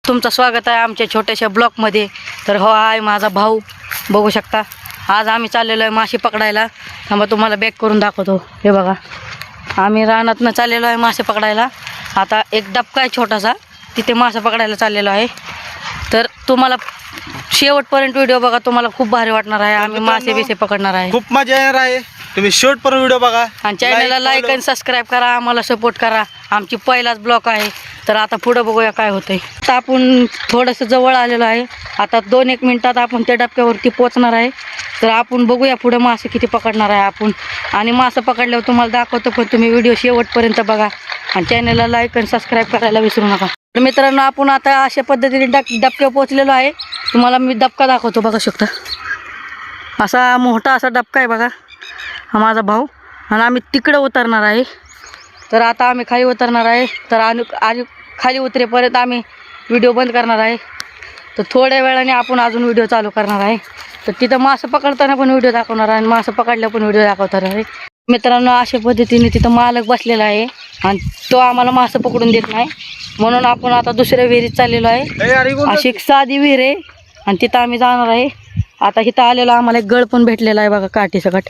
तुमचं स्वागत आहे आमच्या छोट्याशा ब्लॉकमध्ये। तर हो आहे माझा भाऊ, बघू शकता। आज आम्ही चाललेलो आहे मासे पकडायला। थांबा तुम्हाला बॅक करून दाखवतो। हे बघा, आम्ही रानातनं चाललेलो आहे मासे पकडायला। आता एक डबका आहे छोटासा, तिथे मासे पकडायला चाललेलो आहे। तर तुम्हाला शेवटपर्यंत व्हिडिओ बघा, तुम्हाला खूप भारी वाटणार आहे। आम्ही मासे बिसे पकडणार आहे, खूप मजा येणार आहे। तुम्ही शेवटपर्यंत व्हिडिओ बघा आणि चॅनलला लाईक आणि सबस्क्राईब करा, आम्हाला सपोर्ट करा। आमची पहिलाच ब्लॉग आहे। तर आता पुढे बघूया काय होतंय। आता आपण थोडंसं जवळ आलेलो आहे। आता 2-1 मिनिटात आपण त्या डबक्यावरती पोहोचणार आहे। तर आपण बघूया पुढे मासे किती पकडणार आहे आपण, आणि मासे पकडल्यावर तुम्हाला दाखवतो। पण तुम्ही व्हिडिओ शेवटपर्यंत बघा आणि चॅनलला लाईक आणि सबस्क्राईब करायला विसरू नका। तर मित्रांनो, आपण आता अशा पद्धतीने डबक्यावर पोहोचलेलो आहे। तुम्हाला मी डबका दाखवतो, बघू शकता। असा मोठा असा डबका आहे बघा, हा माझा भाऊ। आणि आम्ही तिकडे उतरणार आहे। तर आता आम्ही खाली उतरणार आहे। तर आणि खाली उतरेपर्यंत आम्ही व्हिडिओ बंद करणार आहे। तर थोड्या वेळाने आपण अजून व्हिडिओ चालू करणार आहे। तर तिथं मासे पकडताना पण व्हिडिओ दाखवणार आहे आणि मासे पकडल्या पण व्हिडिओ दाखवणार आहे। मित्रांनो, अशा पद्धतीने तिथं मालक बसलेला आहे आणि तो आम्हाला मासे पकडून देत नाही, म्हणून आपण आता दुसऱ्या विहिरीत चाललेलो आहे। अशी एक साधी विहीर आहे आणि तिथं आम्ही जाणार आहे। आता इथं आलेलो आम्हाला एक गळ पण भेटलेला आहे बघा, काठी सकट।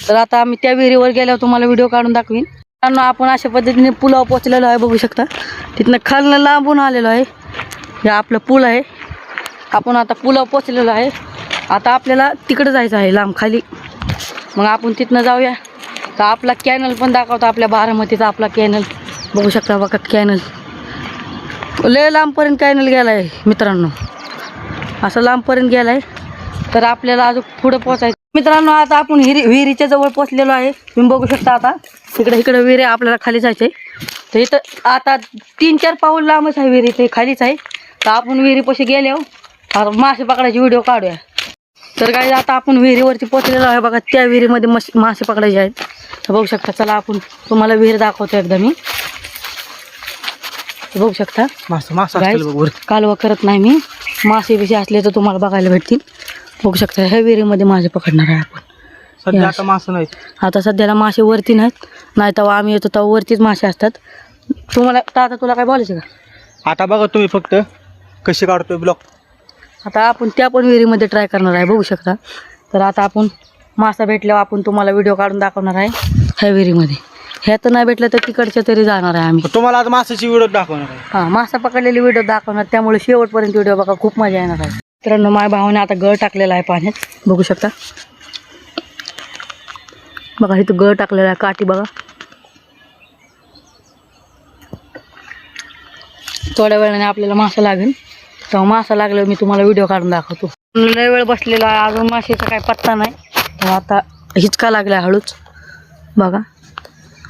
तर आता आम्ही त्या विहिरीवर गेल्यावर तुम्हाला व्हिडिओ काढून दाखवीन। मित्रांनो, आपण अशा पद्धतीने पुलावर पोचलेलो आहे, बघू शकता। तिथनं खालनं लांबून आलेलो आहे। हे आपलं पूल आहे। आपण आता पुलावर पोचलेलो आहे। आता आपल्याला तिकडं जायचं आहे, लांब खाली। मग आपण तिथनं जाऊया। तर आपला कॅनल पण दाखवतो, आपल्या बारामतीचा आपला कॅनल बघू शकता बघा। कॅनल लय लांबपर्यंत कॅनल गेला आहे मित्रांनो, असं लांबपर्यंत गेला आहे। तर आपल्याला अजून पुढं पोचायचं मित्रांनो। आता आपण विहिरीच्या जवळ पोचलेलो आहे, तुम्ही बघू शकता। आता इकडे विहीर आहे, आपल्याला खाली जायचं आहे। तर इथं आता 3-4 पाऊल लांबच आहे विहिरी, ते खालीच आहे। तर आपण विहिरीपाशी गेल्यावर मासे पकडायचे व्हिडिओ काढूया। तर काय, आता आपण विहिरीवरती पोचलेलो आहे बघा। त्या विहिरीमध्ये मासे पकडायचे आहेत, तर बघू शकता। चला आपण तुम्हाला विहीर दाखवतो एकदा मी, बघू शकता। कालवा करत नाही मी, मासे बिसे असले तर तुम्हाला बघायला भेटतील, बघू शकता। ह्या विहिरीमध्ये मासे पकडणार आहे आपण। सध्या आता मासे नाहीत, आता सध्याला मासे वरती नाहीत, नाही तेव्हा आम्ही येतो तेव्हा वरतीच मासे असतात। तुम्हाला आता तुला काय बोलायचं का? आता बघा तुम्ही फक्त कशी काढतोय ब्लॉग। आता आपण त्या पण विहिरीमध्ये ट्राय करणार आहे, बघू शकता। तर आता आपण मासा भेटल्यावर आपण तुम्हाला व्हिडिओ काढून दाखवणार आहे ह्या विहिरीमध्ये। ह्या तर नाही भेटलं तर तिकडच्या तरी जाणार आहे आम्ही। तुम्हाला आता मासाची व्हिडिओ दाखवणार आहे। हां, मासा पकडलेली व्हिडिओ दाखवणार, त्यामुळे शेवटपर्यंत व्हिडिओ बघा, खूप मजा येणार आहे। मित्रांनो, माझ्या भावाने आता गळ टाकलेला आहे पाण्यात, बघू शकता। बघा इथं गळ टाकलेला आहे, काठी बघा। थोड्या वेळाने आपल्याला मासा लागेल, तेव्हा मासा लागल्यावर मी तुम्हाला व्हिडिओ काढून दाखवतो। लय वेळ बसलेला आहे, अजून माशाचा काही पत्ता नाही। तर आता हिचका लागला हळूच, बघा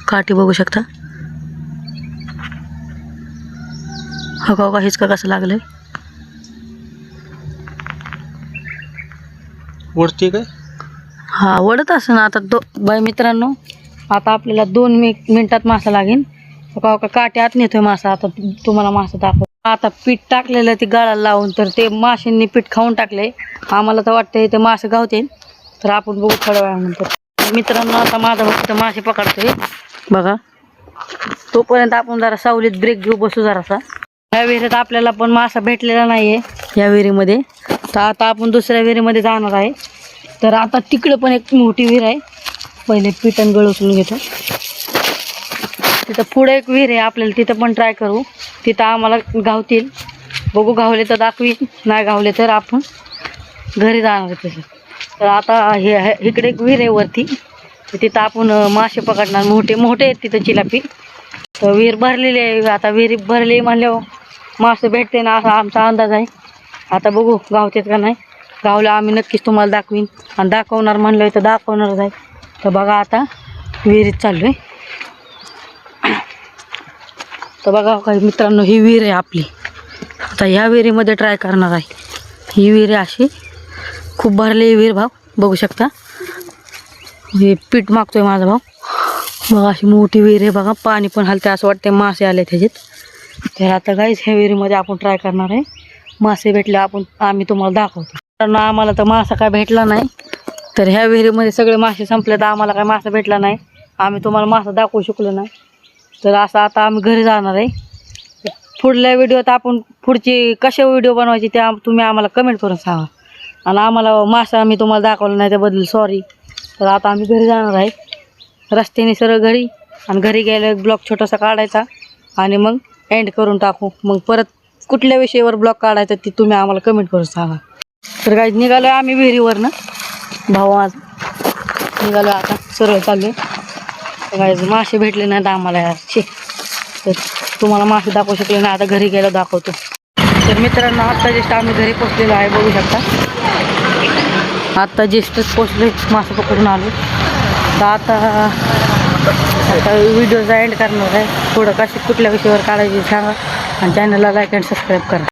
काठी बघू शकता। हो का, हिचका कसं लागलंय वरती काय? हा, वडत असं ना आता बाय मित्रांनो। आता आपल्याला 2 मिनिटात मासा लागेल। का काटे आत नेतोय मासा। आता तुम्हाला मासा दाखव। आता पीठ टाकलेलं ते गळाला लावून, तर ते माशांनी पीठ खाऊन टाकले। आम्हाला तर वाटतं ते मासे गावते, तर आपण बघू थोड्या वेळानंतर। मित्रांनो, आता माझा भाऊ मासे पकडतोय बघा। तोपर्यंत आपण जरा सावलीत ब्रेक घेऊ, बसू जरासा। ह्या विहिरीत आपल्याला पण मासा भेटलेला नाहीये या विहिरीमध्ये, तर आता आपण दुसऱ्या विहिरीमध्ये जाणार आहे। तर आता तिकडे पण एक मोठी विहीर आहे, पहिले पीठ आणि गळ उचलून घेतो। तिथं पुढे एक विहीर आहे, आपल्याला तिथं पण ट्राय करू। तिथं आम्हाला गावतील, बघू गावले तर दाखवीन, नाही गावले तर आपण घरी जाणार आहे तसं। तर आता इकडे एक विहीर आहे वरती, तर तिथं आपण मासे पकडणार, मोठे मोठे आहेत तिथं चिलापी। तर विहीर भरलेली आहे, आता विहीर भरली म्हणल्यावर मासे भेटते ना, असा आमचा अंदाज आहे। आता बघू गावतात का नाही, गावला आम्ही नक्कीच तुम्हाला दाखवीन, आणि दाखवणार म्हणलं तर दाखवणारच आहे। तर बघा आता विहिरीत चाललोय। तर बघा काही मित्रांनो, ही विहीर आहे आपली। आता ह्या विहिरीमध्ये ट्राय करणार आहे। ही विहीर आहे अशी, खूप भरली विहीर भाव, बघू शकता। हे पीठ मागतोय माझा भाऊ, बघा अशी मोठी विहीर आहे बघा। पाणी पण हलते, असं वाटते मासे आले त्याच्यात। तर आता गाईस ह्या विहिरीमध्ये आपण ट्राय करणार आहे। मासे भेटले आम्ही तुम्हाला दाखवतो। कारण आम्हाला तर मासा काय भेटला नाही, तर ह्या विहिरीमध्ये सगळे मासे संपले, तर आम्हाला काय मासा भेटला नाही। आम्ही तुम्हाला मासा दाखवू शकलो नाही, तर असं आता आम्ही घरी जाणार आहे। पुढल्या व्हिडिओत आपण पुढची कशा व्हिडिओ बनवायची त्या तुम्ही आम्हाला कमेंट करून सांगा. आणि आम्हाला मासा मी तुम्हाला दाखवला नाही त्याबद्दल सॉरी. तर आता आम्ही घरी जाणार आहे, रस्त्याने सरळ घरी. आणि घरी गेल्यावर ब्लॉग छोटासा काढायचा आणि मग एंड करून टाकू. मग परत कुठल्या विषयावर ब्लॉग काढायचा ती तुम्ही आम्हाला कमेंट करून सांगा. तर काय निघालो आहे आम्ही विहिरीवरनं. भाऊ आज निघालो आता सरळ चालू. तर काय मासे भेटले नाहीत आम्हाला यारचे, तर तुम्हाला मासे दाखवू शकले नाही. आता घरी गेलो दाखवतो. तर मित्रांनो आत्ता जस्ट आम्ही घरी पोचलेलो आहे, बघू शकता. आत्ता जस्टच पोचले, मासे पकडून आलो. तर आता व्हिडिओचा एंड करणार आहे. पुढं कशी कुठल्या विषयावर काढायची सांगा आणि चॅनलला लाईक अँड सबस्क्राईब करा.